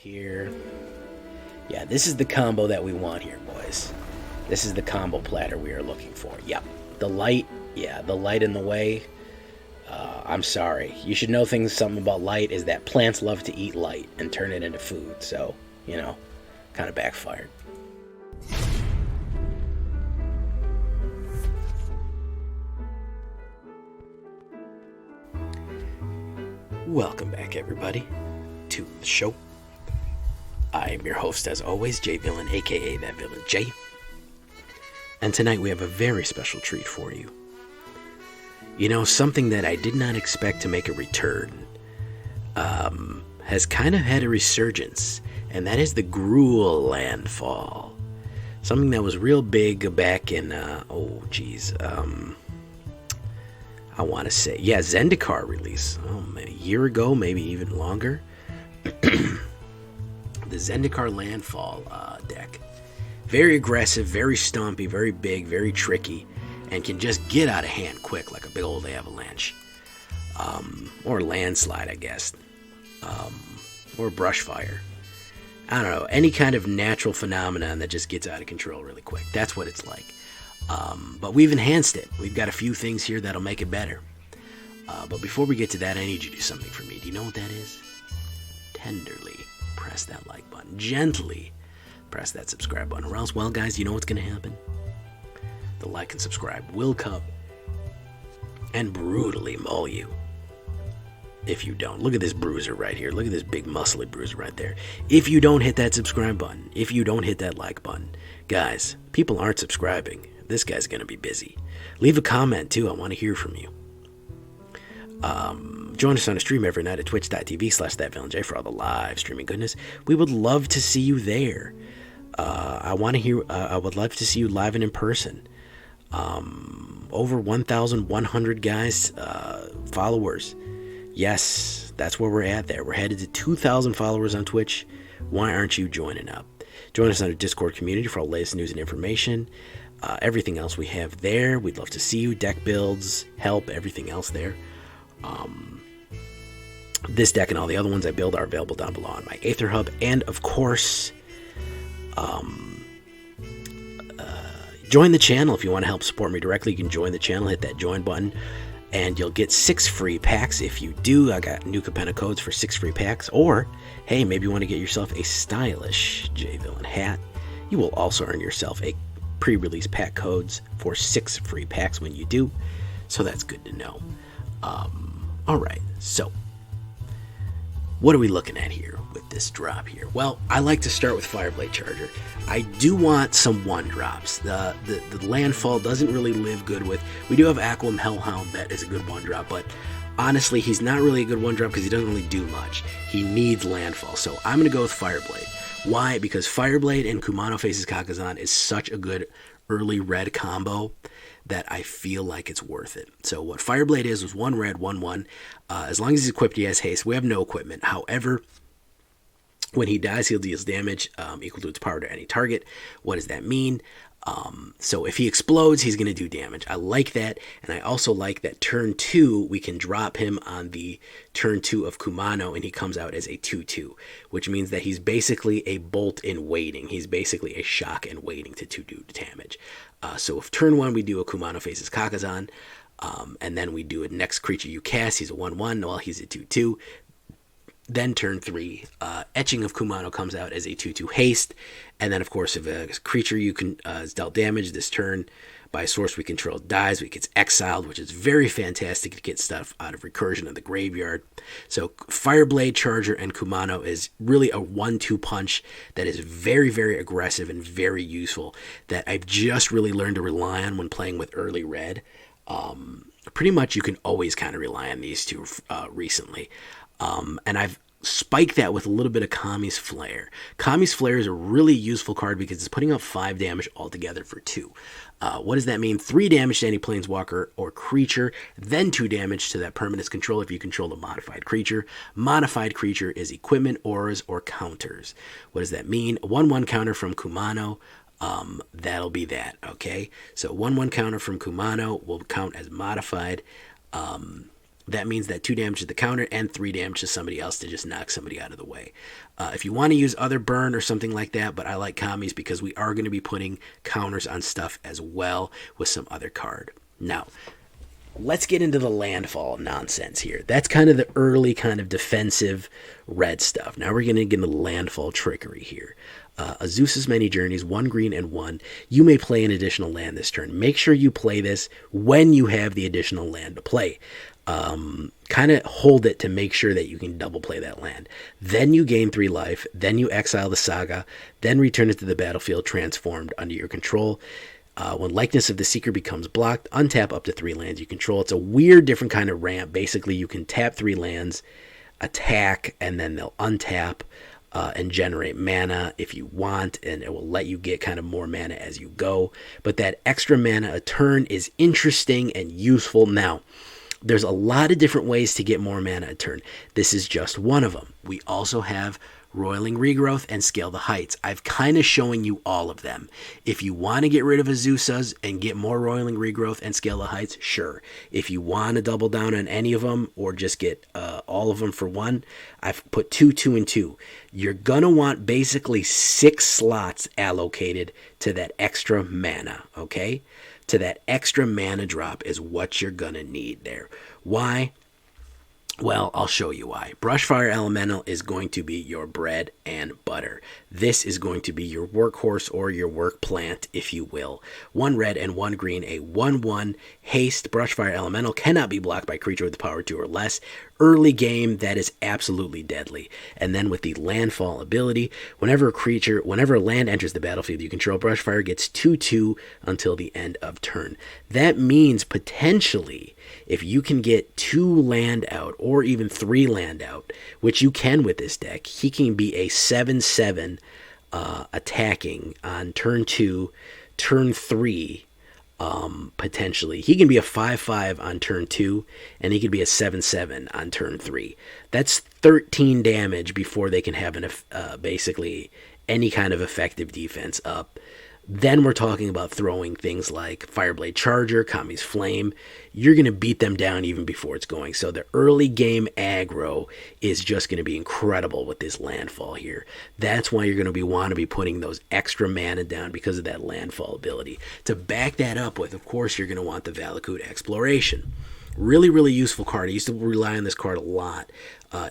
Here. Yeah, this is the combo that we want here, boys. This is the combo platter we are looking for. Yep. The light, yeah, the light in the way. I'm sorry. You should know something about light is that plants love to eat light and turn it into food. So, you know, kind of backfired. Welcome back, everybody, to the show. I am your host, as always, J Villain, aka That Villain J. And tonight we have a very special treat for you. You know, something that I did not expect to make a return has kind of had a resurgence, and that is the Gruul Landfall. Something that was real big back in, I want to say, yeah, Zendikar release. Oh, man, a year ago, maybe even longer. The Zendikar Landfall deck. Very aggressive, very stompy, very big, very tricky, and can just get out of hand quick like a big old avalanche. Or landslide, I guess. Or brushfire. I don't know, any kind of natural phenomenon that just gets out of control really quick. That's what it's like. But we've enhanced it. We've got a few things here that'll make it better. But before we get to that, I need you to do something for me. Do you know what that is? Tenderly press that like button. Gently press that subscribe button. Or else, well, guys, you know what's going to happen? The like and subscribe will come and brutally maul you if you don't. Look at this bruiser right here. Look at this big muscly bruiser right there. If you don't hit that subscribe button, if you don't hit that like button, guys, people aren't subscribing. This guy's going to be busy. Leave a comment, too. I want to hear from you. Join us on a stream every night at twitch.tv/thatvillainj for all the live streaming goodness. We would love to see you there. I would love to see you live and in person. Over 1,100 guys, followers. Yes, that's where we're at there. We're headed to 2,000 followers on Twitch. Why aren't you joining up? Join us on our Discord community for all the latest news and information. Everything else we have there. We'd love to see you. Deck builds, help, everything else there. This deck and all the other ones I build are available down below on my AetherHub. And, of course, join the channel if you want to help support me directly. You can join the channel, hit that join button, and you'll get 6 free packs. If you do, I got new Capenna codes for 6 free packs. Or, hey, maybe you want to get yourself a stylish J-Villain hat. You will also earn yourself a pre-release pack codes for 6 free packs when you do. So that's good to know. Alright, so what are we looking at here with this drop here? Well, I like to start with Fireblade Charger. I do want some 1-drops. The Landfall doesn't really live good with... We do have Aquam Hellhound that is a good 1-drop, but honestly, he's not really a good 1-drop because he doesn't really do much. He needs Landfall, so I'm going to go with Fireblade. Why? Because Fireblade and Kumano faces Kakkazan is such a good early red combo that I feel like it's worth it. So what Fireblade is 1 red, 1/1. As long as he's equipped, he has haste. We have no equipment. However, when he dies, he'll deal damage equal to its power to any target. What does that mean? So if he explodes, he's going to do damage. I like that, and I also like that turn 2, we can drop him on the turn 2 of Kumano, and he comes out as a 2/2, which means that he's basically a bolt in waiting. He's basically a shock in waiting to do damage. So if turn 1 we do a Kumano faces Kakkazan, and then we do a next creature you cast, he's a 1/1, well, he's a 2/2. Then turn 3, Etching of Kumano comes out as a 2/2 haste. And then, of course, if a creature you can is dealt damage this turn by a source we control dies, it gets exiled, which is very fantastic to get stuff out of recursion of the graveyard. So Fireblade Charger and Kumano is really a 1-2 punch that is very, very aggressive and very useful that I've just really learned to rely on when playing with early red. Pretty much you can always kind of rely on these two recently. And I've spiked that with a little bit of Kami's Flare. Kami's Flare is a really useful card because it's putting up 5 damage altogether for 2. What does that mean? 3 damage to any planeswalker or creature, then 2 damage to that permanent's control if you control a modified creature. Modified creature is equipment, auras, or counters. What does that mean? A 1/1 counter from Kumano. That'll be that, okay? So 1/1 counter from Kumano will count as modified. that means that 2 damage to the counter and 3 damage to somebody else to just knock somebody out of the way. If you want to use other burn or something like that, but I like Kami's because we are going to be putting counters on stuff as well with some other card. Now, let's get into the landfall nonsense here. That's kind of the early kind of defensive red stuff. Now we're going to get into landfall trickery here. Azusa's Many Journeys, 1 green and 1. You may play an additional land this turn. Make sure you play this when you have the additional land to play. Kind of hold it to make sure that you can double play that land. Then you gain 3 life. Then you exile the Saga. Then return it to the battlefield transformed under your control. When Likeness of the Seeker becomes blocked, untap up to 3 lands you control. It's a weird, different kind of ramp. Basically, you can tap 3 lands, attack, and then they'll untap and generate mana if you want, and it will let you get kind of more mana as you go. But that extra mana a turn is interesting and useful. Now, there's a lot of different ways to get more mana a turn. This is just one of them. We also have Roiling Regrowth and Scale the Heights. I've kind of showing you all of them. If you want to get rid of Azusa's and get more Roiling Regrowth and Scale the Heights, sure. If you want to double down on any of them or just get all of them for one, I've put 2, 2, and 2. You're going to want basically 6 slots allocated to that extra mana, okay? To that extra mana drop is what you're going to need there. Why? Well, I'll show you why. Brushfire Elemental is going to be your bread and butter. This is going to be your workhorse or your work plant, if you will. 1 red and 1 green, a 1/1 haste. Brushfire Elemental cannot be blocked by creature with power 2 or less. Early game, that is absolutely deadly. And then with the landfall ability, whenever a land enters the battlefield you control, Brushfire gets 2/2 until the end of turn. That means potentially, if you can get 2 land out or even 3 land out, which you can with this deck, he can be a 7/7 attacking on turn 2, turn 3. Potentially he can be a 5/5 on turn 2, and he could be a 7/7 on turn 3. That's 13 damage before they can have basically any kind of effective defense up. Then we're talking about throwing things like Fireblade Charger, Kami's Flame. You're going to beat them down even before it's going. So the early game aggro is just going to be incredible with this landfall here. That's why you're going to want to be putting those extra mana down because of that landfall ability. To back that up with, of course, you're going to want the Valakut Exploration. Really, really useful card. I used to rely on this card a lot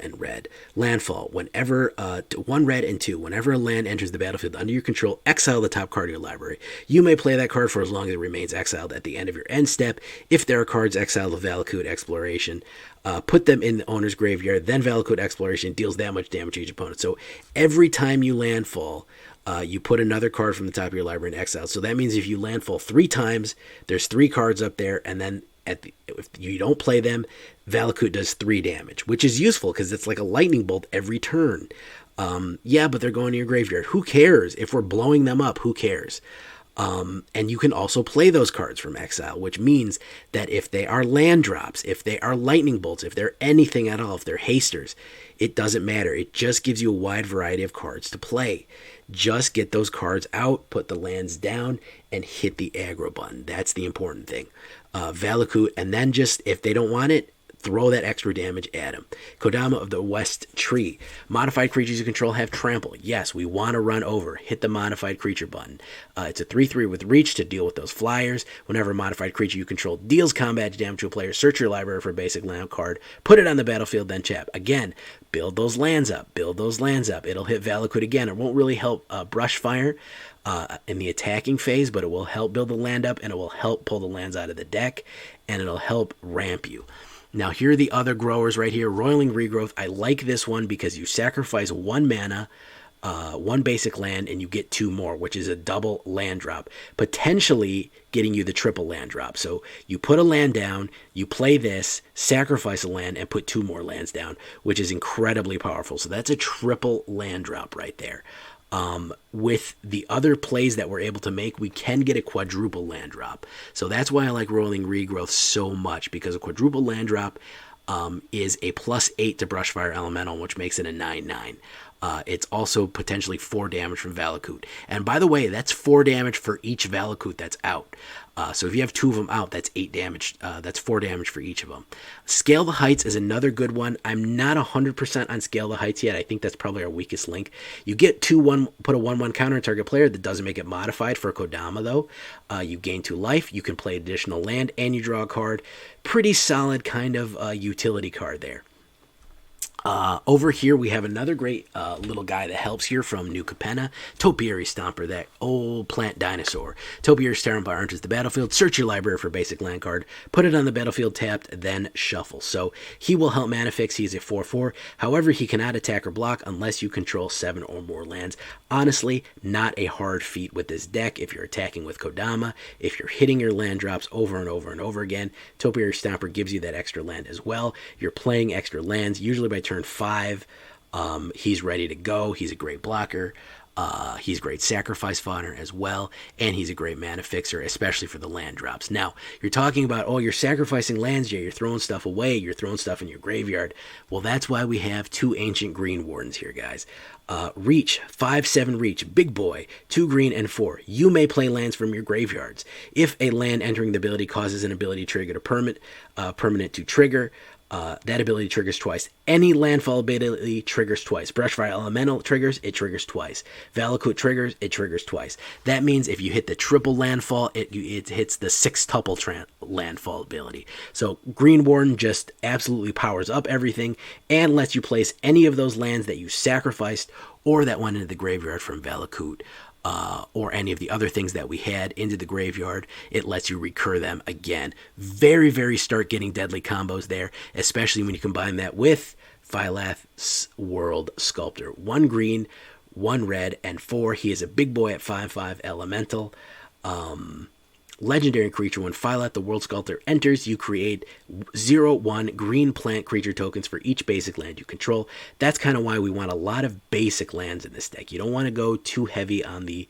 in red. Landfall. Whenever 1 red and 2. Whenever a land enters the battlefield under your control, exile the top card of your library. You may play that card for as long as it remains exiled at the end of your end step. If there are cards exiled with Valakut Exploration, put them in the owner's graveyard. Then Valakut Exploration deals that much damage to each opponent. So every time you landfall, you put another card from the top of your library in exile. So that means if you landfall 3 times, there's 3 cards up there, and then if you don't play them, Valakut does 3 damage, which is useful because it's like a lightning bolt every turn. Yeah, but they're going to your graveyard. Who cares? If we're blowing them up, who cares? And you can also play those cards from exile, which means that if they are land drops, if they are lightning bolts, if they're anything at all, if they're hasters, it doesn't matter. It just gives you a wide variety of cards to play. Just get those cards out, put the lands down, and hit the aggro button. That's the important thing. Valakut, and then just, if they don't want it, throw that extra damage at them. Kodama of the West Tree. Modified creatures you control have trample. Yes, we want to run over. Hit the modified creature button. It's a 3/3 with reach to deal with those flyers. Whenever a modified creature you control deals combat damage to a player, search your library for a basic land card, put it on the battlefield, then tap. Again, build those lands up. Build those lands up. It'll hit Valakut again. It won't really help Brushfire in the attacking phase, but it will help build the land up, and it will help pull the lands out of the deck, and it'll help ramp you. Now, here are the other growers right here. Roiling Regrowth. I like this one because you sacrifice 1 mana, 1 basic land, and you get 2 more, which is a double land drop, potentially getting you the triple land drop. So you put a land down, you play this, sacrifice a land, and put 2 more lands down, which is incredibly powerful. So that's a triple land drop right there. With the other plays that we're able to make, we can get a quadruple land drop. So that's why I like Roiling Regrowth so much, because a quadruple land drop is a +8 to Brushfire Elemental, which makes it a 9/9. It's also potentially 4 damage from Valakut. And by the way, that's 4 damage for each Valakut that's out. So if you have 2 of them out, that's 8 damage. That's 4 damage for each of them. Scale the Heights is another good one. I'm not 100% on Scale the Heights yet. I think that's probably our weakest link. You get put a 1/1 counter on target player. That doesn't make it modified for Kodama, though. You gain 2 life. You can play additional land, and you draw a card. Pretty solid kind of utility card there. Over here, we have another great little guy that helps here from New Capenna, Topiary Stomper, that old plant dinosaur. Topiary Stomper enters the battlefield, search your library for a basic land card, put it on the battlefield tapped, then shuffle. So he will help mana fix. He is a 4/4. However, he cannot attack or block unless you control 7 or more lands. Honestly, not a hard feat with this deck if you're attacking with Kodama. If you're hitting your land drops over and over and over again, Topiary Stomper gives you that extra land as well. You're playing extra lands, usually by turn 5. He's ready to go. He's a great blocker. He's great sacrifice fodder as well, and he's a great mana fixer, especially for the land drops. Now, you're talking about, oh, you're sacrificing lands, yeah, you're throwing stuff away, you're throwing stuff in your graveyard. Well, that's why we have 2 Ancient Greenwardens here, guys. Reach, 5/7 reach, big boy, 2 green and 4. You may play lands from your graveyards. If a land entering the ability causes an ability trigger to permanent to trigger, that ability triggers twice. Any landfall ability triggers twice. Brushfire Elemental triggers, it triggers twice. Valakut triggers, it triggers twice. That means if you hit the triple landfall, it hits the 6-tuple landfall ability. So Greenwarden just absolutely powers up everything and lets you place any of those lands that you sacrificed or that went into the graveyard from Valakut. Or any of the other things that we had into the graveyard. It lets you recur them again. Very, very start getting deadly combos there, especially when you combine that with Phylath's World Sculptor. 1 green, 1 red, and 4. He is a big boy at 5/5 elemental. Legendary creature. When Phylath the World Sculptor enters, you create 0/1 green plant creature tokens for each basic land you control. That's kind of why we want a lot of basic lands in this deck. You don't want to go too heavy on the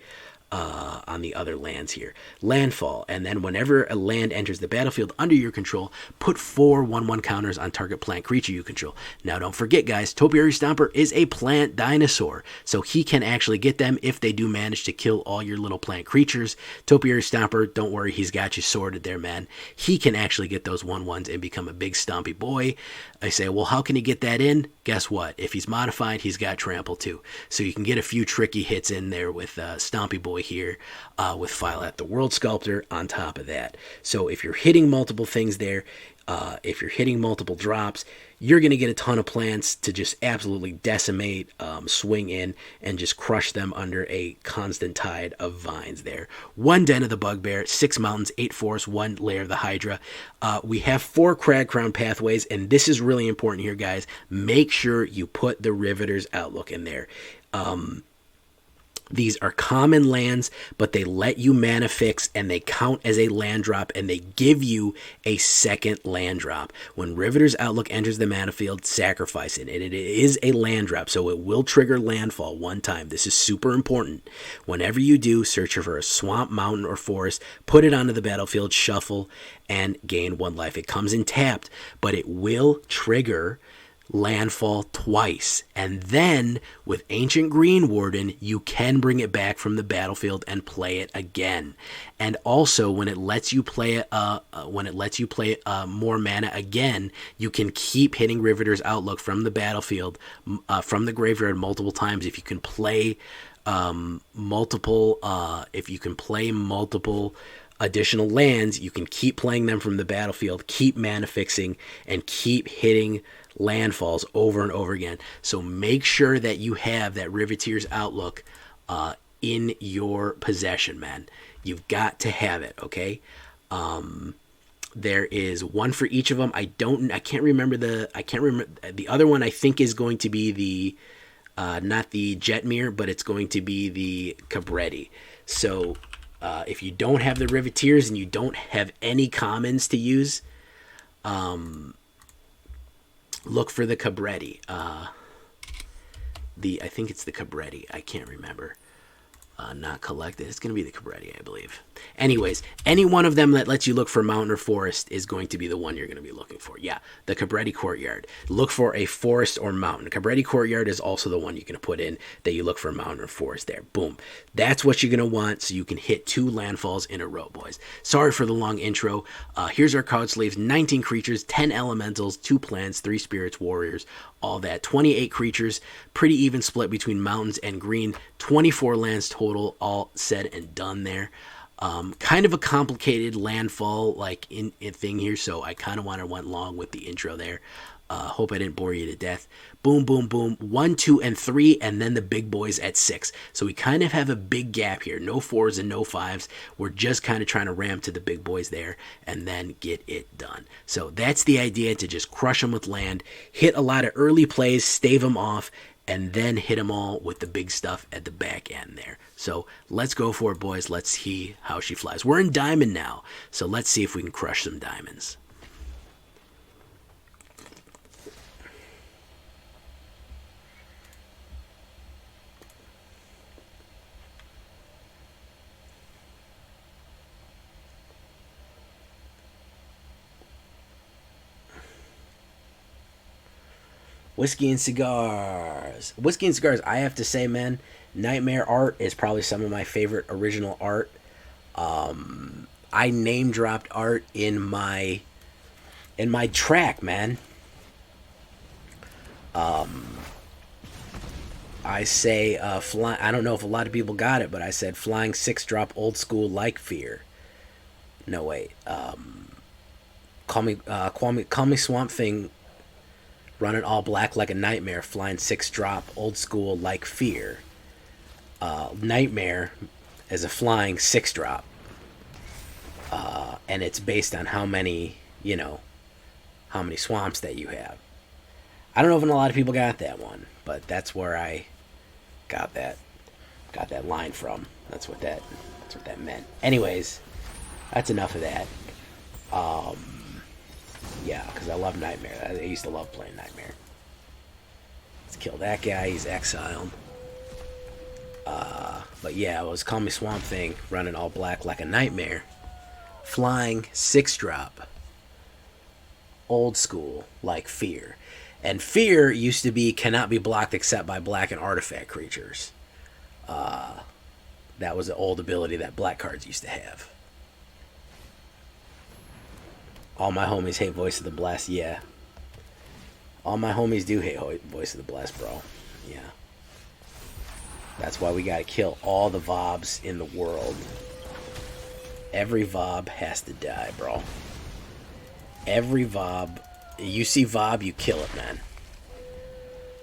other lands here. Landfall, and then whenever a land enters the battlefield under your control, put 4 1/1 counters on target plant creature you control. Now don't forget, guys, Topiary Stomper is a plant dinosaur, so he can actually get them if they do manage to kill all your little plant creatures. Topiary Stomper, don't worry, he's got you sorted there, man. He can actually get those 1/1s and become a big stompy boy. I say, well, how can he get that in? Guess what? If he's modified, he's got trample too. So you can get a few tricky hits in there with Stompy Boy here, with Phylath the World Sculptor on top of that. So if you're hitting multiple things there, if you're hitting multiple drops, you're going to get a ton of plants to just absolutely decimate, swing in, and just crush them under a constant tide of vines there. 1 Den of the Bugbear, 6 mountains, 8 forests, 1 Lair of the Hydra. We have 4 Cragcrown Pathways, and this is really important here, guys. Make sure you put the Riveteers Outlook in there. These are common lands, but they let you mana fix, and they count as a land drop, and they give you a second land drop. When Riveteers Outlook enters the mana field, sacrifice it, and it is a land drop, so it will trigger landfall 1 time. This is super important. Whenever you do, search for a swamp, mountain, or forest, put it onto the battlefield, shuffle, and gain 1 life. It comes in tapped, but it will trigger landfall twice, and then with Ancient Greenwarden you can bring it back from the battlefield and play it again. And also when it lets you play more mana again, you can keep hitting Riveteers Outlook from the battlefield, from the graveyard multiple times. If you can play multiple additional lands, you can keep playing them from the battlefield, keep mana fixing, and keep hitting landfalls over and over again. So make sure that you have that Riveteers Outlook in your possession, man. You've got to have it, okay? There is 1 for each of them. I can't remember the other one. I think is going to be the not the Jetmir, but it's going to be the Cabretti. So if you don't have the Riveteers and you don't have any commons to use, look for the Cabretti. I think it's the Cabretti. I can't remember. Not collected. It's going to be the Cabretti, I believe. Anyways, any one of them that lets you look for mountain or forest is going to be the one you're going to be looking for. Yeah, the Cabretti Courtyard. Look for a forest or mountain. Cabretti Courtyard is also the one you're going to put in that you look for a mountain or forest there. Boom. That's what you're going to want so you can hit 2 landfalls in a row, boys. Sorry for the long intro. Here's our card sleeves. 19 creatures, 10 elementals, 2 plants, 3 spirits, warriors, all that. 28 creatures, pretty even split between mountains and green. 24 lands total, all said and done there. Kind of a complicated landfall in thing here, so I kind of went long with the intro there. Hope I didn't bore you to death. Boom, boom, boom. 1, 2, and 3, and then the big boys at 6. So we kind of have a big gap here. No 4s and no 5s. We're just kind of trying to ram to the big boys there and then get it done. So that's the idea, to just crush them with land, hit a lot of early plays, stave them off, and then hit them all with the big stuff at the back end there. So let's go for it, boys. Let's see how she flies. We're in diamond now, so let's see if we can crush some diamonds. Whiskey and cigars. Whiskey and cigars, I have to say, man, Nightmare art is probably some of my favorite original art. I name dropped art in my track, man. I say I don't know if a lot of people got it, but I said flying 6-drop old school like fear. No, wait. Call me Swamp Thing. Running all black like a nightmare, flying 6-drop, old school like fear. Nightmare is a flying 6-drop. And it's based on how many swamps that you have. I don't know if a lot of people got that one, but that's where I got that line from. That's what that meant. Anyways, that's enough of that. Yeah, because I love Nightmare. I used to love playing Nightmare. Let's kill that guy. He's exiled. But yeah, it was Call Me Swamp Thing, running all black like a nightmare. Flying 6-drop. Old school like fear. And fear used to be cannot be blocked except by black and artifact creatures. That was an old ability that black cards used to have. All my homies hate Voice of the Blast, yeah. All my homies do hate Voice of the Blast, bro. Yeah. That's why we gotta kill all the Vobs in the world. Every Vob has to die, bro. Every Vob. You see Vob, you kill it, man.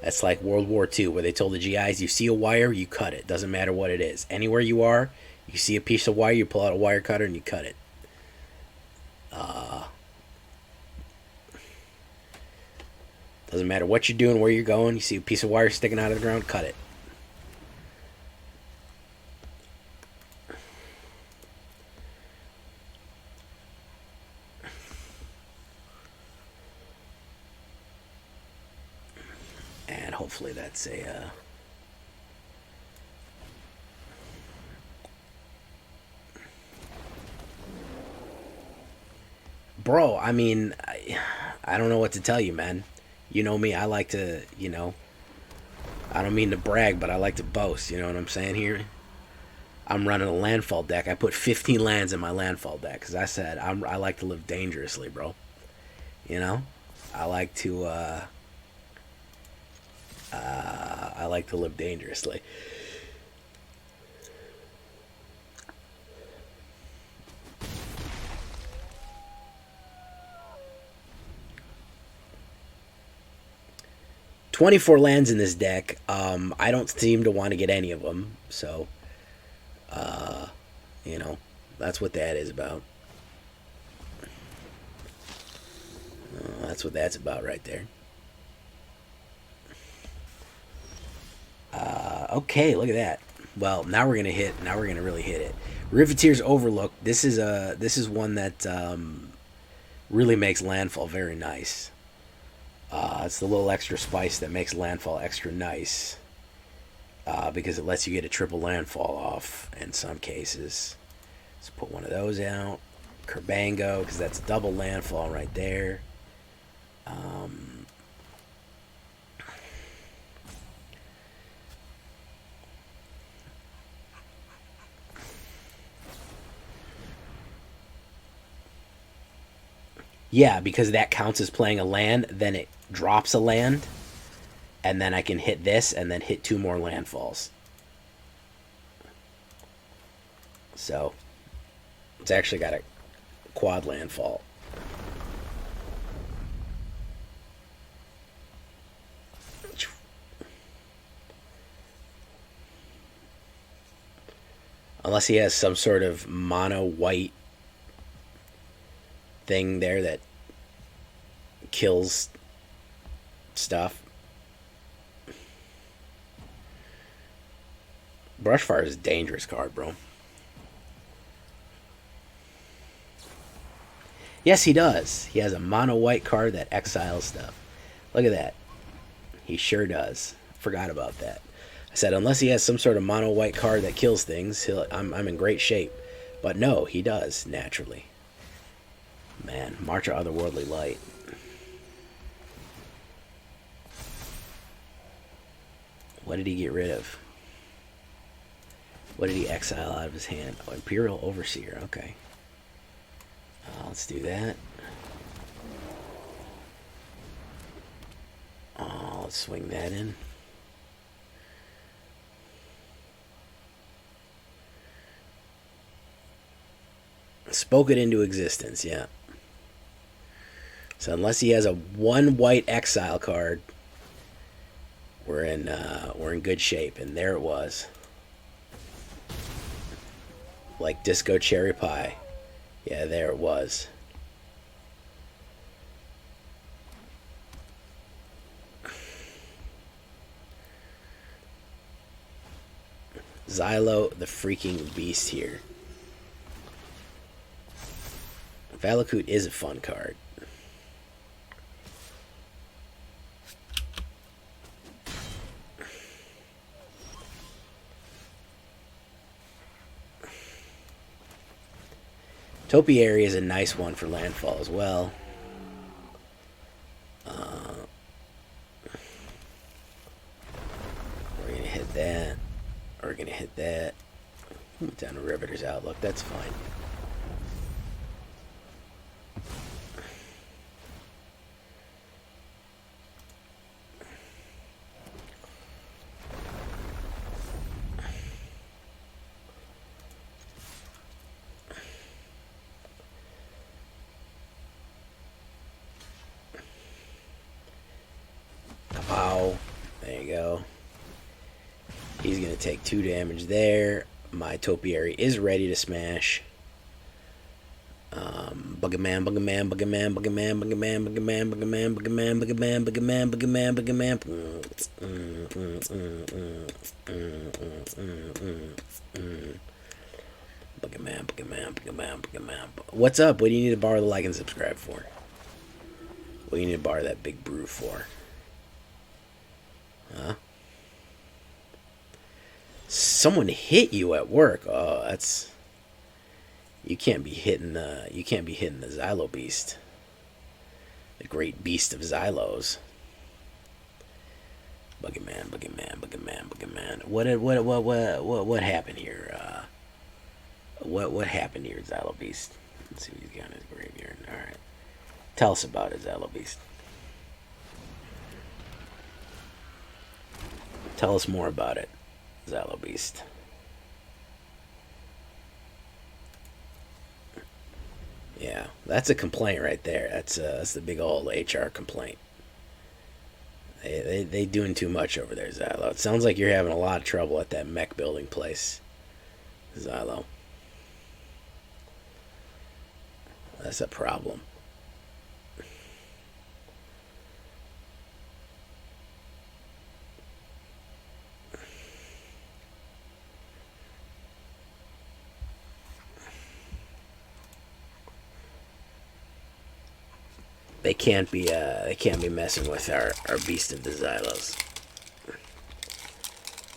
That's like World War II, where they told the GIs, you see a wire, you cut it. Doesn't matter what it is. Anywhere you are, you see a piece of wire, you pull out a wire cutter and you cut it. Doesn't matter what you're doing, where you're going. You see a piece of wire sticking out of the ground, cut it. And hopefully that's a... Bro, I mean, I don't know what to tell you, man. You know me, I like to, I don't mean to brag, but I like to boast, you know what I'm saying here? I'm running a landfall deck. I put 15 lands in my landfall deck, because I said I like to live dangerously, bro. I like to, live dangerously. $24 lands in this deck. I don't seem to want to get any of them, so that's what that is about. That's what that's about right there. Okay, look at that. Well, now we're gonna hit. Now we're gonna really hit it. Riveteers Overlook. This is one that really makes landfall very nice. It's the little extra spice that makes landfall extra nice. because it lets you get a triple landfall off in some cases. Let's put one of those out. Kerbango, because that's double landfall right there. Yeah, because that counts as playing a land, then it drops a land, and then I can hit this and then hit 2 more landfalls. So it's actually got a quad landfall. Unless he has some sort of mono white thing there that kills stuff. Brushfire is a dangerous card, bro. Yes, he does. He has a mono white card that exiles stuff. Look at that. He sure does. Forgot about that. I said unless he has some sort of mono white card that kills things, I'm in great shape. But no, he does naturally. Man, March of Otherworldly Light. What did he get rid of? What did he exile out of his hand? Oh, Imperial Overseer. Okay. Let's do that. Let's swing that in. Spoke it into existence, yeah. So unless he has a 1 white exile card, we're in good shape. And there it was, like Disco Cherry Pie. Yeah, there it was. Xylo, the freaking beast here. Valakut is a fun card. Topiary is a nice one for landfall as well. We're going to hit that. We're going to hit that. Down to Riveteers Outlook. That's fine. Wow. There you go. He's going to take 2 damage there. My Topiary is ready to smash. Buggerman, Buggerman, Buggerman, Buggerman, Buggerman, Buggerman, Buggerman, Buggerman, Buggerman, Buggerman, Buggerman, Buggerman. Buggerman, Buggerman, Buggerman, Buggerman. What's up? What do you need to borrow the like and subscribe for? What do you need to borrow that big brew for? Huh? Someone hit you at work. Oh, that's... You can't be hitting the Xylo beast. The great beast of Xylos. Buggerman, Buggerman, Buggerman, Buggerman. What happened here? What happened here, Xylo beast? Let's see what he's got in his graveyard. Alright. Tell us about it, Xylo beast. Tell us more about it, Xylo beast. Yeah, that's a complaint right there. That's the big old HR complaint. They doing too much over there, Xylo. It sounds like you're having a lot of trouble at that mech building place, Xylo. That's a problem. They can't be messing with our beast of the Xylos.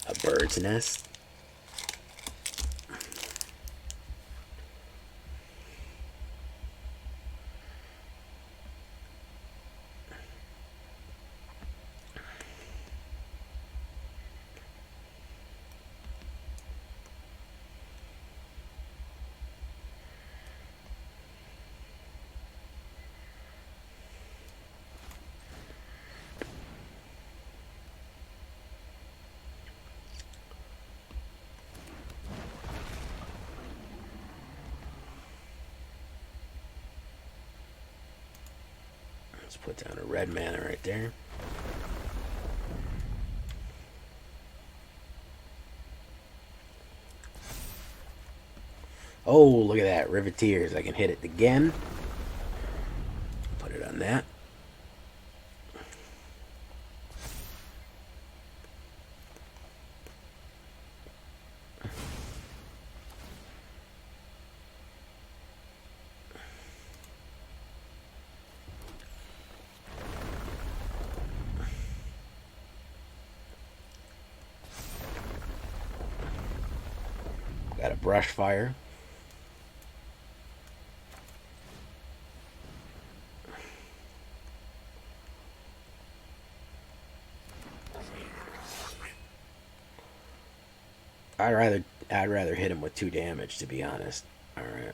A bird's nest. Let's put down a red mana right there. Oh, look at that. Riveteers. I can hit it again. Put it on that. Got a Brushfire. I'd rather hit him with 2 damage, to be honest. All right.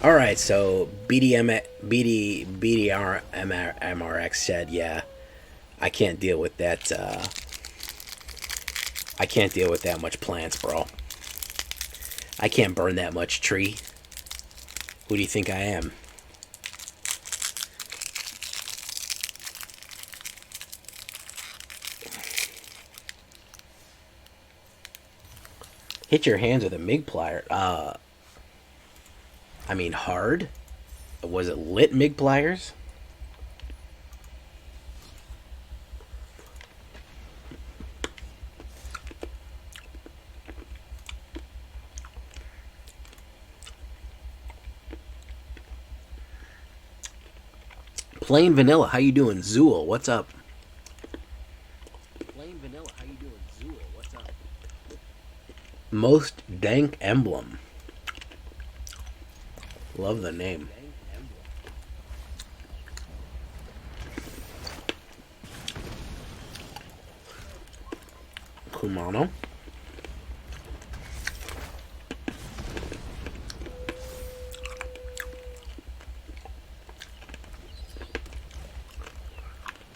All right, so BDRMRX said, yeah, I can't deal with that. I can't deal with that much plants, bro. I can't burn that much tree. Who do you think I am? Hit your hands with a MIG plier. I mean, hard? Was it lit MIG pliers? Plain vanilla, how you doing? Zool, what's up? Plain vanilla, how you doing? Zool, what's up? Most dank emblem. Love the name. Kumano.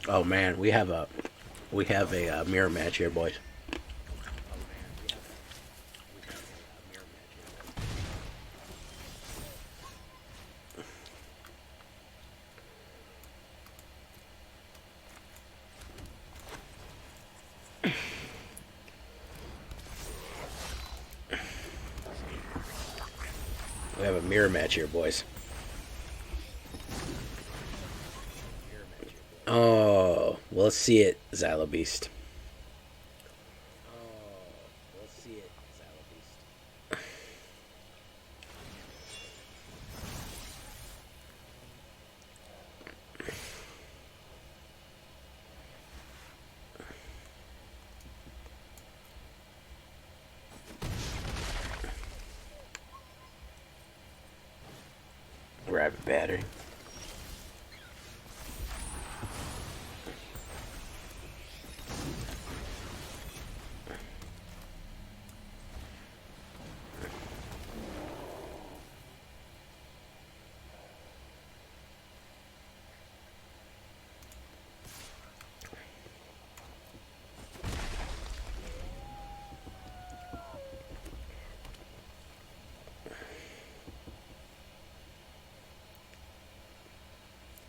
Oh man, we have a mirror match here, boys. We have a mirror match here, boys. Oh, well, let's see it, Xylobeast. Rabbit battery.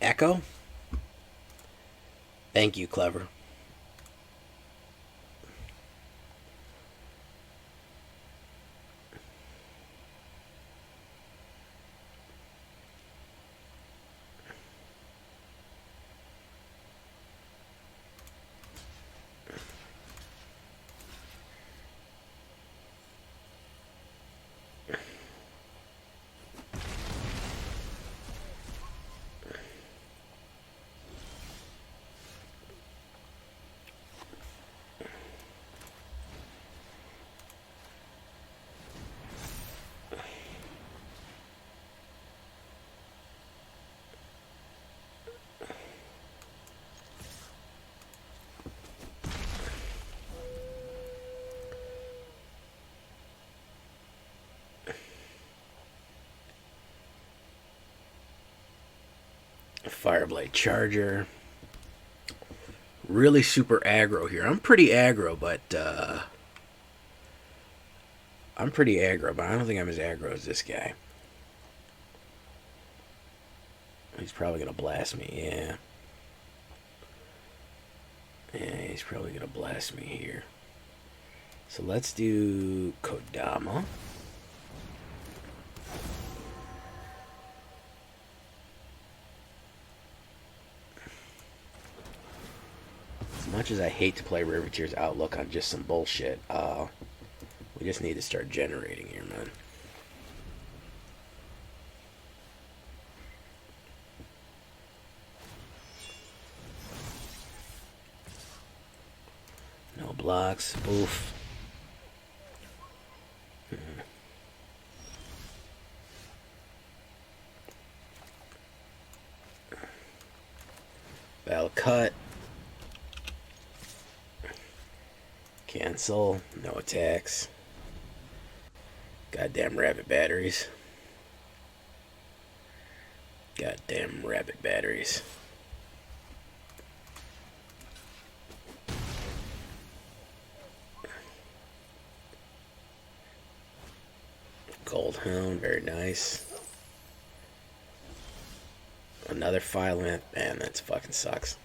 Echo? Thank you, Clever. Fireblade Charger. Really super aggro here. I'm pretty aggro, but I don't think I'm as aggro as this guy. He's probably gonna blast me, yeah. Yeah, he's probably gonna blast me here. So let's do Kodama. As much as I hate to play Riveteers Outlook on just some bullshit, we just need to start generating here, man. No blocks. Oof. Valakut. Cancel. No attacks. Goddamn rabbit batteries. Goddamn rabbit batteries. Goldhound, very nice. Another Phylath. Man, that fucking sucks.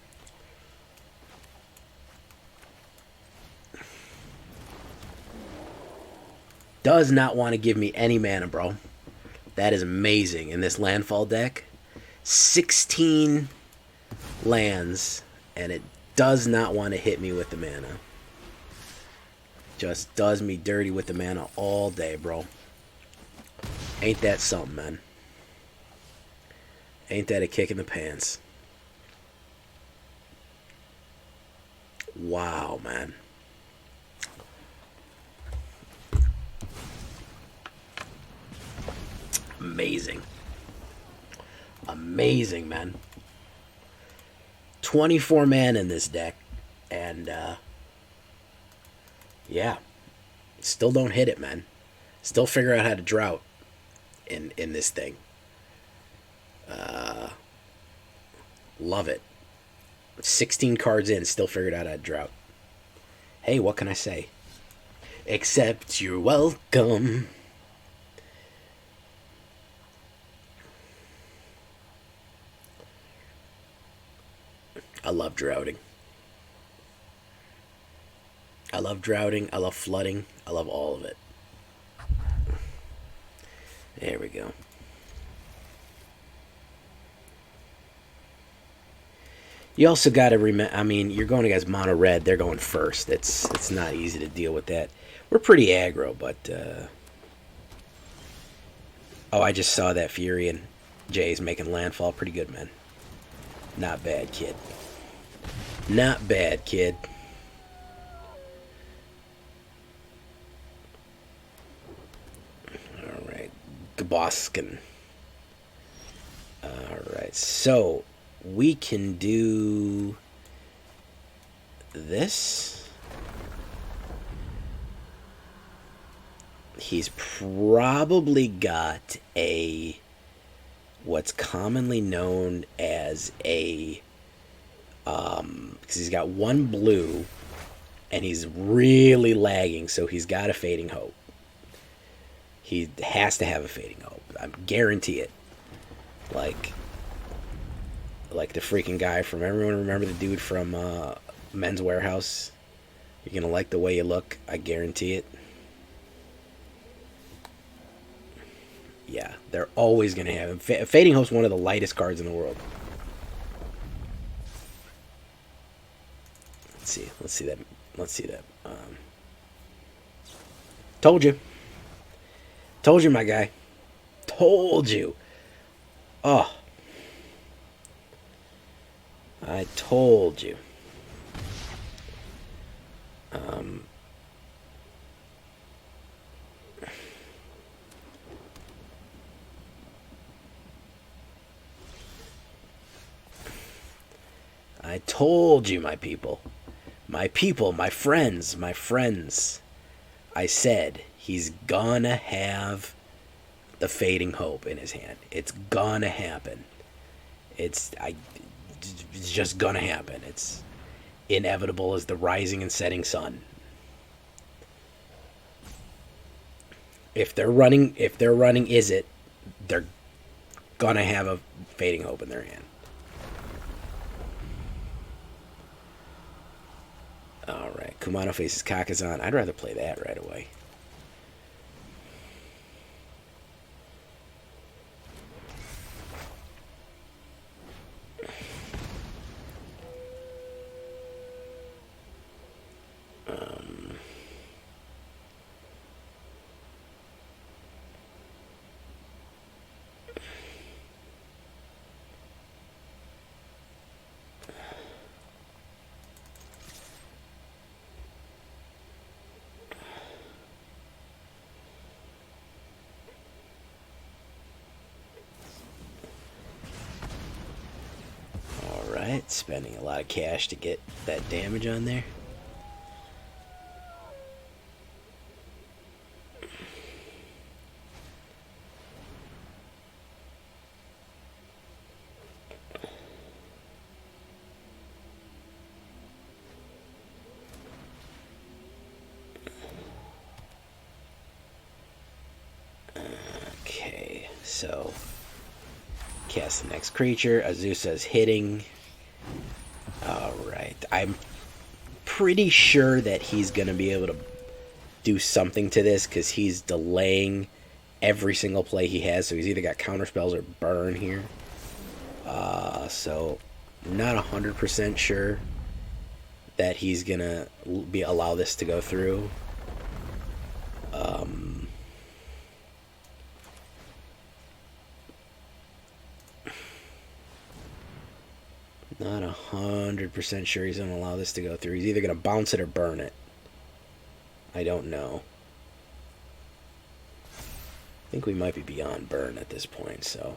Does not want to give me any mana, bro. That is amazing. In this landfall deck, 16 lands, and it does not want to hit me with the mana. Just does me dirty with the mana all day, bro. Ain't that something, man? Ain't that a kick in the pants? Wow, man. Amazing. Amazing, man. 24 man in this deck. And, yeah. Still don't hit it, man. Still figure out how to drought in this thing. Love it. 16 cards in, still figured out how to drought. Hey, what can I say? Except you're welcome. I love droughting. I love droughting. I love flooding. I love all of it. There we go. You also got to remember, I mean, you're going against mono red. They're going first. It's not easy to deal with that. We're pretty aggro, but... Oh, I just saw that Fury and Jay's making landfall. Pretty good, man. Not bad, kid. Not bad, kid. Alright. Gaboskin. Alright, so... we can do this. He's probably got a what's commonly known as a because he's got one blue and he's really lagging, so he's got a Fading Hope. He has to have a Fading Hope. I guarantee it. Like the freaking guy from... everyone remember the dude from Men's Warehouse? You're gonna like the way you look. I guarantee it. Yeah, they're always gonna have him. Fading Hope's one of the lightest cards in the world. Let's see that. Told you, my guy. Told you. Oh. I told you. I told you, my people. My people, my friends. I said he's gonna have the Fading Hope in his hand. It's gonna happen. It's just gonna happen. It's inevitable as the rising and setting sun. If they're running Izzet, they're gonna have a Fading Hope in their hand. Alright, Kumano faces Kakkazan. I'd rather play that right away. Spending a lot of cash to get that damage on there. Okay, so cast the next creature. Azusa's hitting. Alright, I'm pretty sure that he's going to be able to do something to this because he's delaying every single play he has. So he's either got counter spells or burn here. So not 100% sure that he's going to allow this to go through. Not 100% sure he's going to allow this to go through. He's either going to bounce it or burn it. I don't know. I think we might be beyond burn at this point, so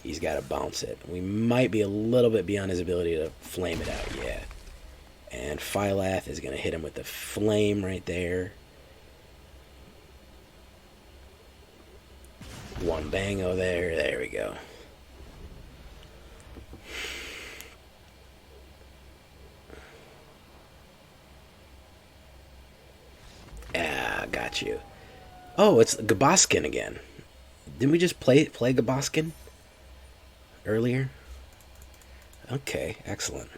he's got to bounce it. We might be a little bit beyond his ability to flame it out, yeah. And Phylath is going to hit him with the flame right there. One bango there. There we go. Ah, got you. Oh, it's Gaboskin again. Didn't we just play Gaboskin earlier? Okay, excellent.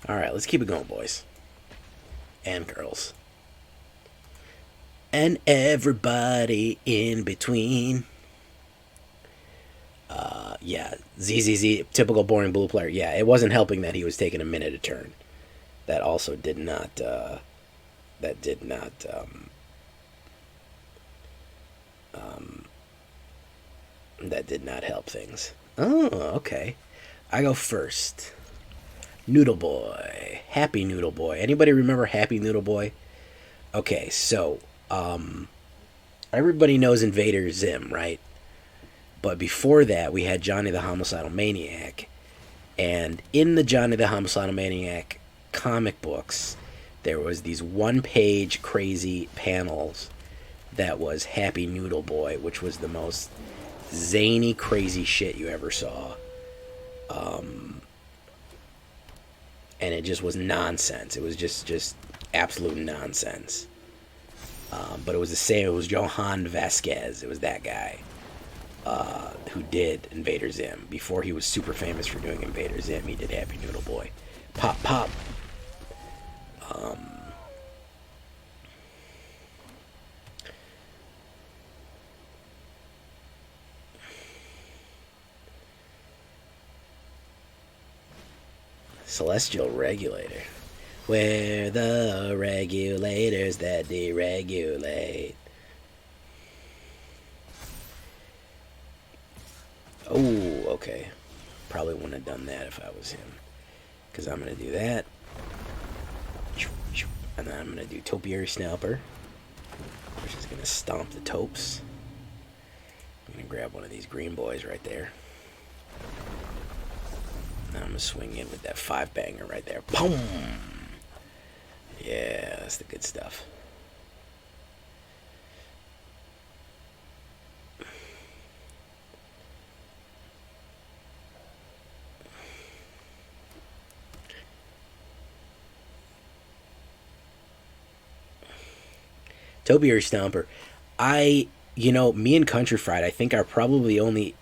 Alright, let's keep it going, boys. And girls. And everybody in between. Yeah, ZZZ, typical boring blue player. Yeah, it wasn't helping that he was taking a minute a turn. That also did not, that did not help things. Oh, okay. I go first. Noodle Boy. Happy Noodle Boy. Anybody remember Happy Noodle Boy? Okay, so, everybody knows Invader Zim, right? But before that, we had Johnny the Homicidal Maniac. And in the Johnny the Homicidal Maniac comic books, there was these one-page crazy panels that was Happy Noodle Boy, which was the most zany, crazy shit you ever saw. And it just was nonsense. It was just absolute nonsense. But it was the same. It was Johann Vasquez. It was that guy who did Invader Zim. Before he was super famous for doing Invader Zim, he did Happy Noodle Boy. Pop, pop. Celestial Regulator. We're the regulators that deregulate. Oh, okay. Probably wouldn't have done that if I was him. Because I'm going to do that. And then I'm going to do Topiary Stomper, which is going to stomp the Topes. I'm going to grab one of these green boys right there. Now I'm going to swing in with that 5-banger right there. Boom! Yeah, that's the good stuff. Topiary Stomper. Me and Country Fried, I think, are probably the only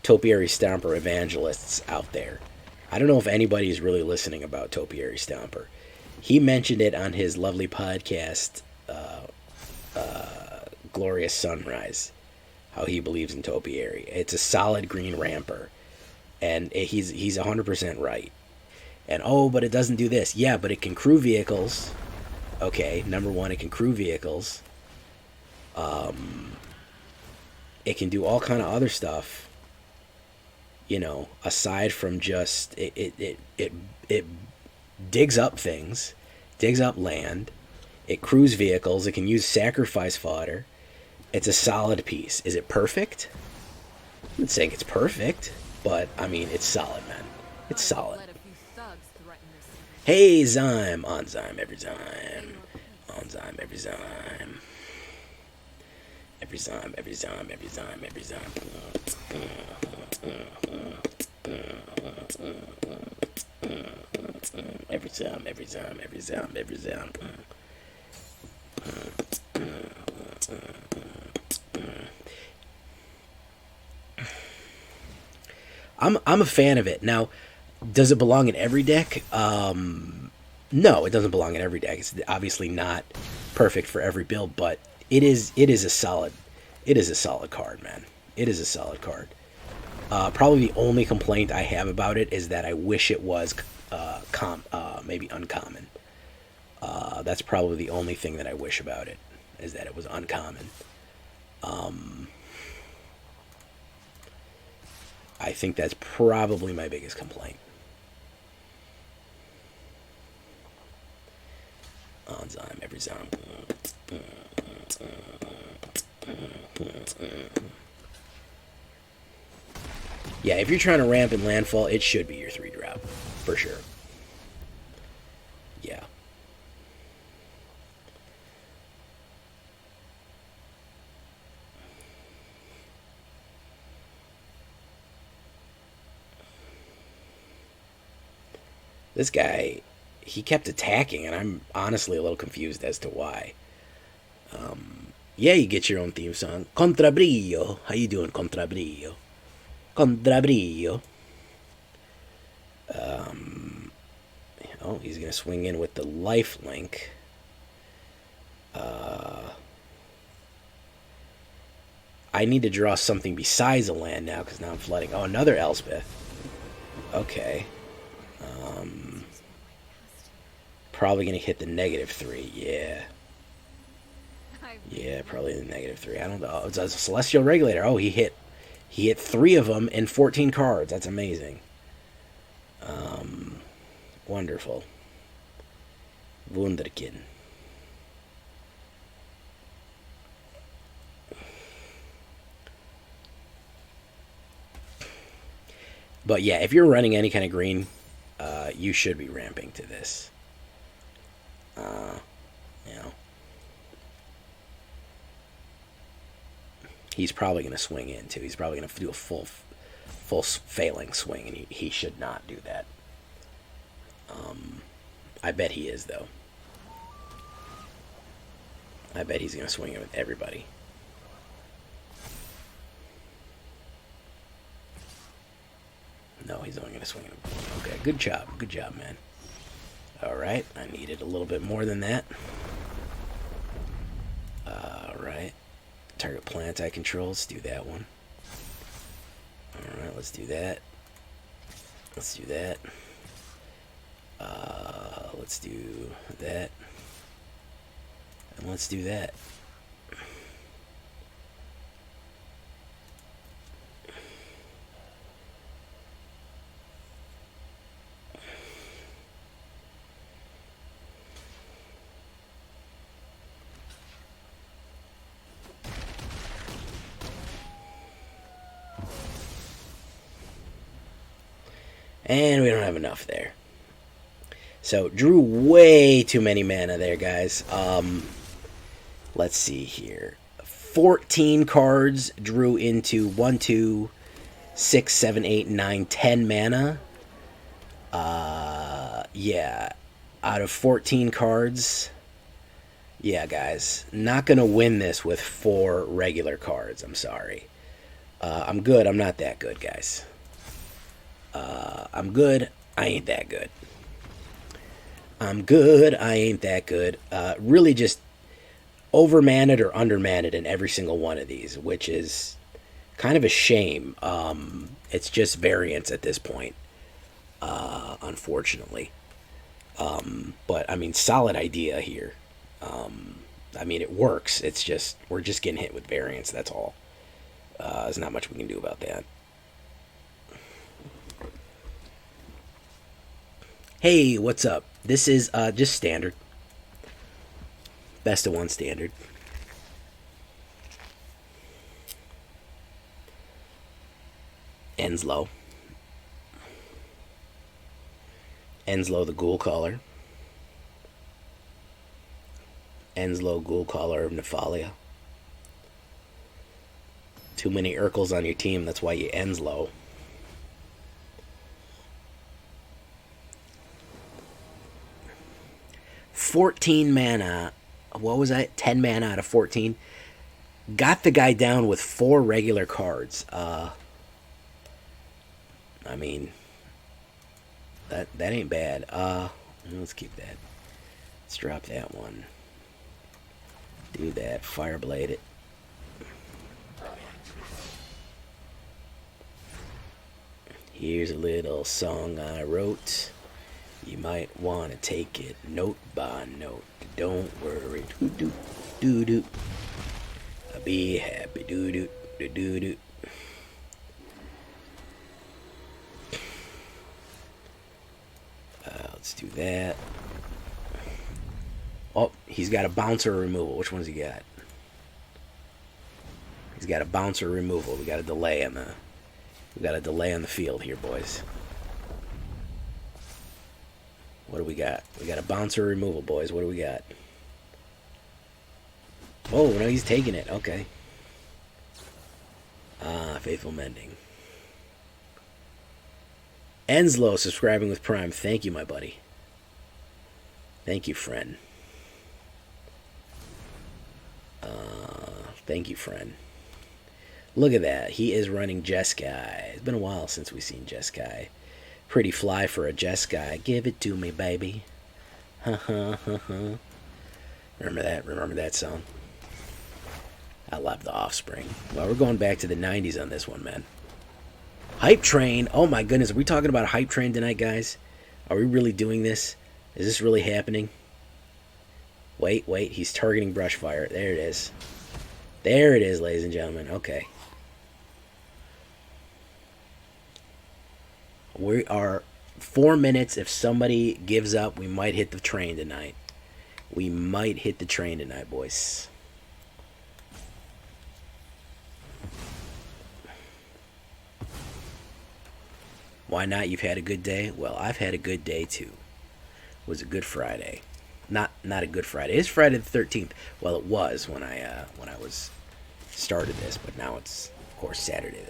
Topiary Stomper evangelists out there. I don't know if anybody is really listening about Topiary Stomper. He mentioned it on his lovely podcast, Glorious Sunrise, how he believes in Topiary. It's a solid green ramper, and he's 100% right. And, but it doesn't do this. Yeah, but it can crew vehicles. Okay, number one, it can crew vehicles. It can do all kind of other stuff. Aside from just it digs up things, digs up land. It crews vehicles. It can use sacrifice fodder. It's a solid piece. Is it perfect? I'm not saying it's perfect, but I mean it's solid, man. It's solid. Hey, Zyme. On Zyme every time. On Zyme every time. Every time, every time, every time, every time. Every time, every time, every time, every time. I'm a fan of it. Now, does it belong in every deck? No, it doesn't belong in every deck. It's obviously not perfect for every build, but it is a solid card, man. It is a solid card. Probably the only complaint I have about it is that I wish it was maybe uncommon. That's probably the only thing that I wish about it, is that it was uncommon. I think that's probably my biggest complaint. On time, every time. Yeah, if you're trying to ramp in Landfall, it should be your 3-drop, for sure. Yeah. This guy, he kept attacking, and I'm honestly a little confused as to why. Yeah, you get your own theme song. Contrabrillo. How you doing, Contrabrillo? Contrabrillo. He's going to swing in with the life link. I need to draw something besides a land now, because now I'm flooding. Oh, another Elspeth. Okay. Probably going to hit the -3. Yeah. Yeah, probably the -3. I don't know. It's a Celestial Regulator. Oh, he hit 3 of them in 14 cards. That's amazing. Wonderful. Wunderkind. But yeah, if you're running any kind of green, you should be ramping to this. He's probably going to swing in too. He's probably going to do a full failing swing, and he should not do that. I bet he is, though. I bet he's going to swing in with everybody. No, he's only going to swing in. Okay, good job, man. All right, I needed a little bit more than that. All right. Target plant I control. Let's do that one. Alright, let's do that. Let's do that. Let's do that. And let's do that. And we don't have enough there. So, drew way too many mana there, guys. Let's see here. 14 cards drew into 1, 2, 6, 7, 8, 9, 10 mana. Yeah. Out of 14 cards. Yeah, guys. Not going to win this with 4 regular cards. I'm sorry. I'm good. I'm not that good, guys. I'm good. I ain't that good. I'm good. I ain't that good. Really just over-manned or under-manned in every single one of these, which is kind of a shame. It's just variance at this point, unfortunately. But, I mean, solid idea here. I mean, it works. It's just, we're just getting hit with variance, that's all. There's not much we can do about that. Hey, what's up? This is just standard. Best of 1 standard. Enslow. Enslow, the Ghoul Caller. Enslow, Ghoul Caller of Nephalia. Too many Urkels on your team, that's why you Enslow. $14 mana. What was that? 10 mana out of 14. Got the guy down with 4 regular cards. I mean, that ain't bad. Let's keep that. Let's drop that one. Do that. Fireblade it. Here's a little song I wrote. You might want to take it note by note. Don't worry. Doo-doo. I'll be happy. Doo-doo. Doo-doo. Let's do that. Oh, he's got a bouncer removal. Which one's he got? He's got a bouncer removal. We got a delay on the field here, boys. What do we got? We got a bouncer removal, boys. What do we got? Oh, no, he's taking it. Okay. Faithful Mending. Enslow subscribing with Prime. Thank you, my buddy. Thank you, friend. Thank you, friend. Look at that. He is running Jeskai. It's been a while since we've seen Jeskai. Pretty fly for a Jeskai. Give it to me, baby. Remember that? Remember that song? I love The Offspring. Well, we're going back to the 90s on this one, man. Hype Train. Oh, my goodness. Are we talking about Hype Train tonight, guys? Are we really doing this? Is this really happening? Wait. He's targeting Brushfire. There it is. There it is, ladies and gentlemen. Okay. We are 4 minutes. If somebody gives up, we might hit the train tonight. We might hit the train tonight, boys. Why not? You've had a good day? Well, I've had a good day, too. It was a good Friday. Not a good Friday. It's Friday the 13th. Well, it was when I was started this, but now it's, of course, Saturday.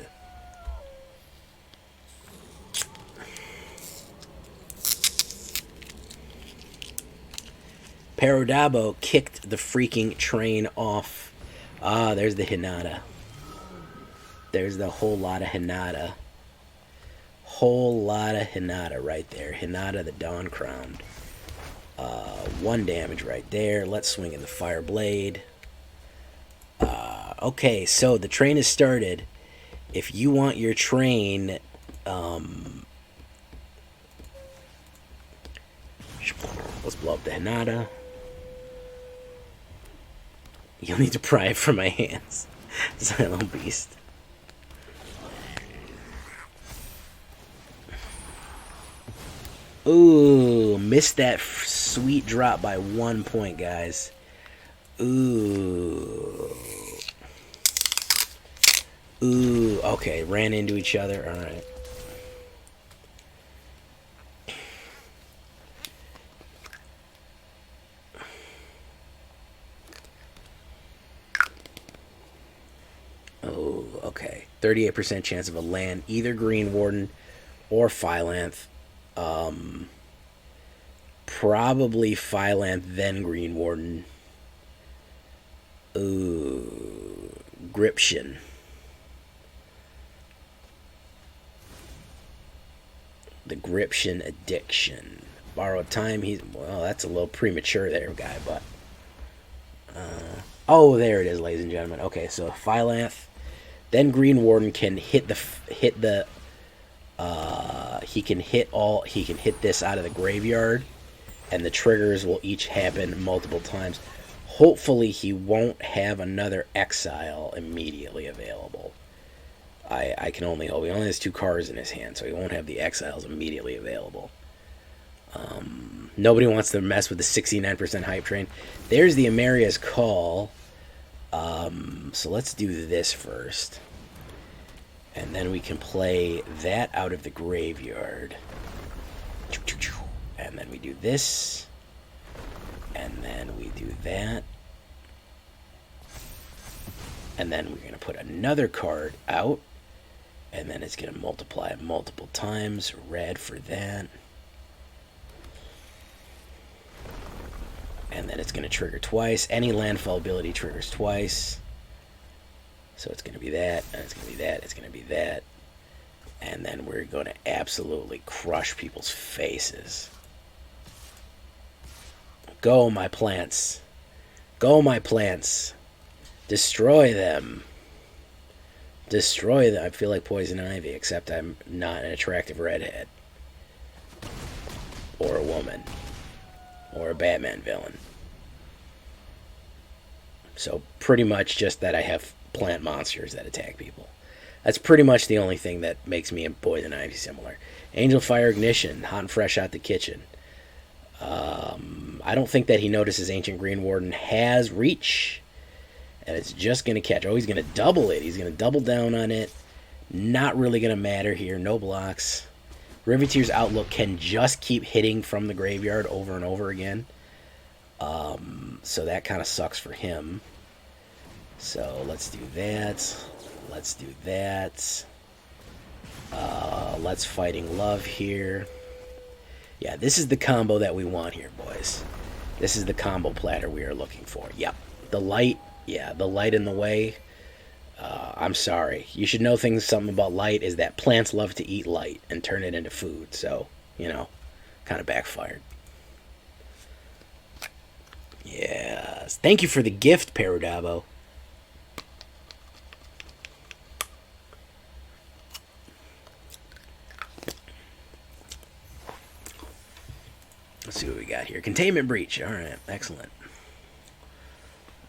Parodabo kicked the freaking train off. Ah, there's the Hinata. There's the whole lot of Hinata. Whole lot of Hinata right there. Hinata the Dawn Crowned. 1 damage right there. Let's swing in the Fireblade. Okay, so the train has started. If you want your train... let's blow up the Hinata. You'll need to pry it from my hands. Silent Beast. Ooh, missed that sweet drop by 1 point, guys. Ooh, okay, ran into each other. All right. 38% chance of a land, either Greenwarden or Phylath. Probably Phylath, then Greenwarden. Ooh, Gription. The Gription Addiction. Borrowed time. Well, that's a little premature there, guy, but... oh, there it is, ladies and gentlemen. Okay, so Phylath, then Greenwarden can hit this out of the graveyard, and the triggers will each happen multiple times. Hopefully he won't have another exile immediately available. I can only hope. He only has 2 cards in his hand, so he won't have the exiles immediately available. Nobody wants to mess with the 69% hype train. There's the Amaria's Call. So let's do this first. And then we can play that out of the graveyard. And then we do this. And then we do that. And then we're going to put another card out. And then it's going to multiply multiple times. Red for that. And then it's going to trigger twice. Any landfall ability triggers twice. So it's going to be that, and it's going to be that, it's going to be that. And then we're going to absolutely crush people's faces. Go, my plants. Go, my plants. Destroy them. Destroy them. I feel like Poison Ivy, except I'm not an attractive redhead. Or a woman. Or a Batman villain. So pretty much just that I have plant monsters that attack people. That's pretty much the only thing that makes me and Poison Ivy similar. Angel Fire Ignition, hot and fresh out the kitchen. I don't think that he notices Ancient Greenwarden has reach. And it's just going to catch. Oh, he's going to double it. He's going to double down on it. Not really going to matter here. No blocks. Riveteers Outlook can just keep hitting from the graveyard over and over again. So that kind of sucks for him. So let's do that. Let's do that. Let's Fighting Love here. Yeah, this is the combo that we want here, boys. This is the combo platter we are looking for. Yep. The light. Yeah, the light in the way. I'm sorry. You should know something about light is that plants love to eat light and turn it into food. So, you know, kind of backfired. Yes. Thank you for the gift, Paradabo. Let's see what we got here. Containment Breach. All right. Excellent.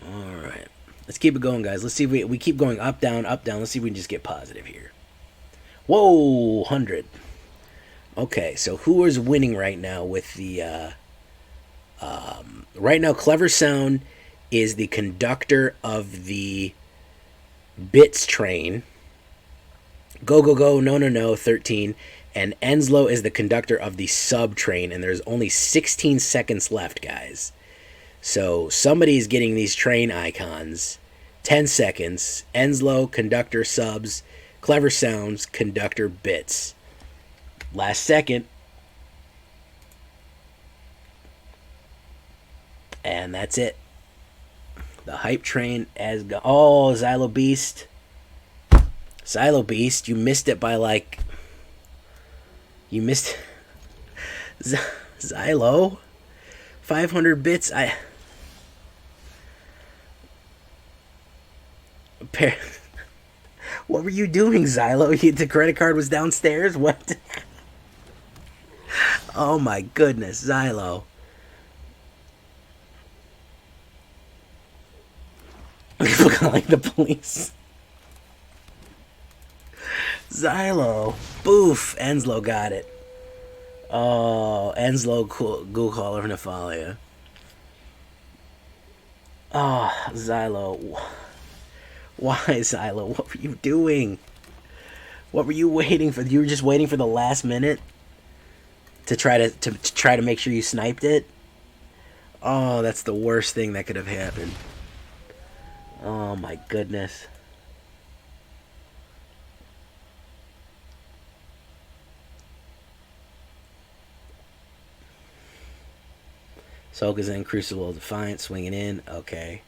All right. Let's keep it going, guys. Let's see if we keep going up, down, up, down. Let's see if we can just get positive here. Whoa, 100. Okay, so who is winning right now with the... right now, Clever Sound is the conductor of the Bits train. Go, go, go, no, no, no, 13. And Enslow is the conductor of the sub train, and there's only 16 seconds left, guys. So somebody's getting these train icons. 10 seconds. Enslow, conductor subs. Clever Sounds, conductor bits. Last second. And that's it. The hype train has gone. Oh, Xylo Beast. Xylo Beast, you missed it by like... You missed... Xylo? 500 bits, What were you doing, Xylo? The credit card was downstairs? What? Oh my goodness, Xylo. Looking like the police. Xylo. Boof. Enslow got it. Oh, Enslow Ghoul Caller of Nephalia. Oh, Xylo. Why, Xylo? What were you doing? What were you waiting for? You were just waiting for the last minute to try to make sure you sniped it? Oh, that's the worst thing that could have happened. Oh my goodness. Kakkazan, Crucible of Defiance, swinging in. Okay.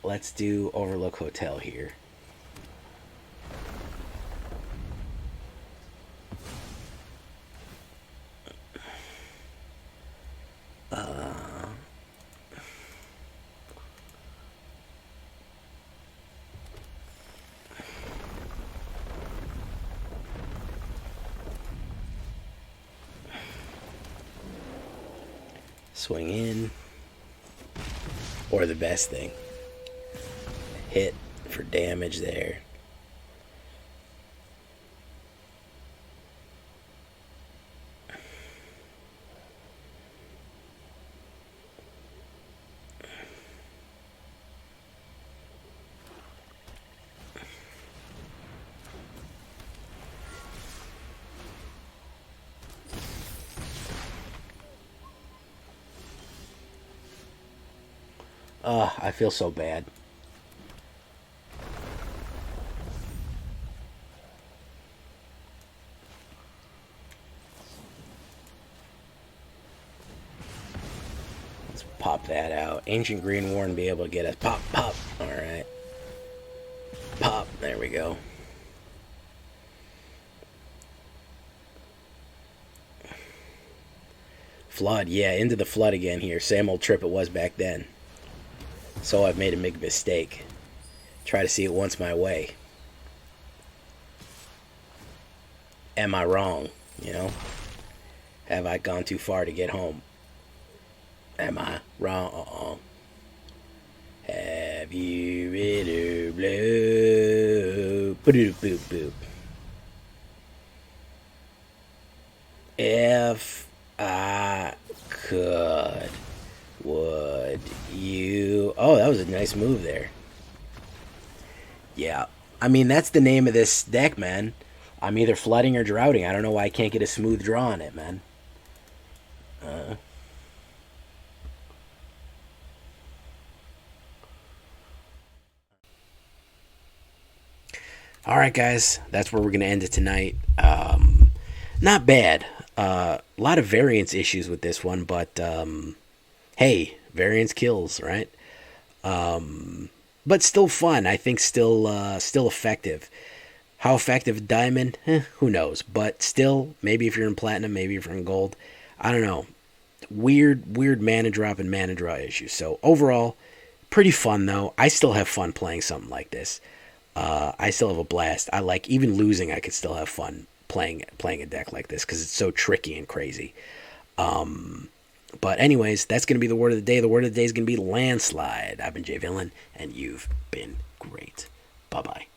Let's do Overlook Hotel here. Swing in. Or the best thing. Hit for damage there. I feel so bad. Let's pop that out. Ancient Greenwarden be able to get us. Pop, pop. Alright. Pop. There we go. Flood. Yeah, into the flood again here. Same old trip it was back then. So I've made a big mistake. Try to see it once my way. Am I wrong? You know? Have I gone too far to get home? Am I wrong? Have you really blue? Boop, boop, boop. If I could, would you... Oh, that was a nice move there. Yeah. I mean, that's the name of this deck, man. I'm either flooding or droughting. I don't know why I can't get a smooth draw on it, man. All right, guys. That's where we're going to end it tonight. Not bad. A lot of variance issues with this one, but hey, variance kills, right? But still fun. I think still effective. How effective Diamond? Who knows? But still, maybe if you're in Platinum, maybe if you're in Gold. I don't know. Weird mana drop and mana draw issues. So overall, pretty fun though. I still have fun playing something like this. I still have a blast. I like, even losing, I could still have fun playing a deck like this because it's so tricky and crazy. But anyways, that's going to be the word of the day. The word of the day is going to be landslide. I've been Jay Villain, and you've been great. Bye-bye.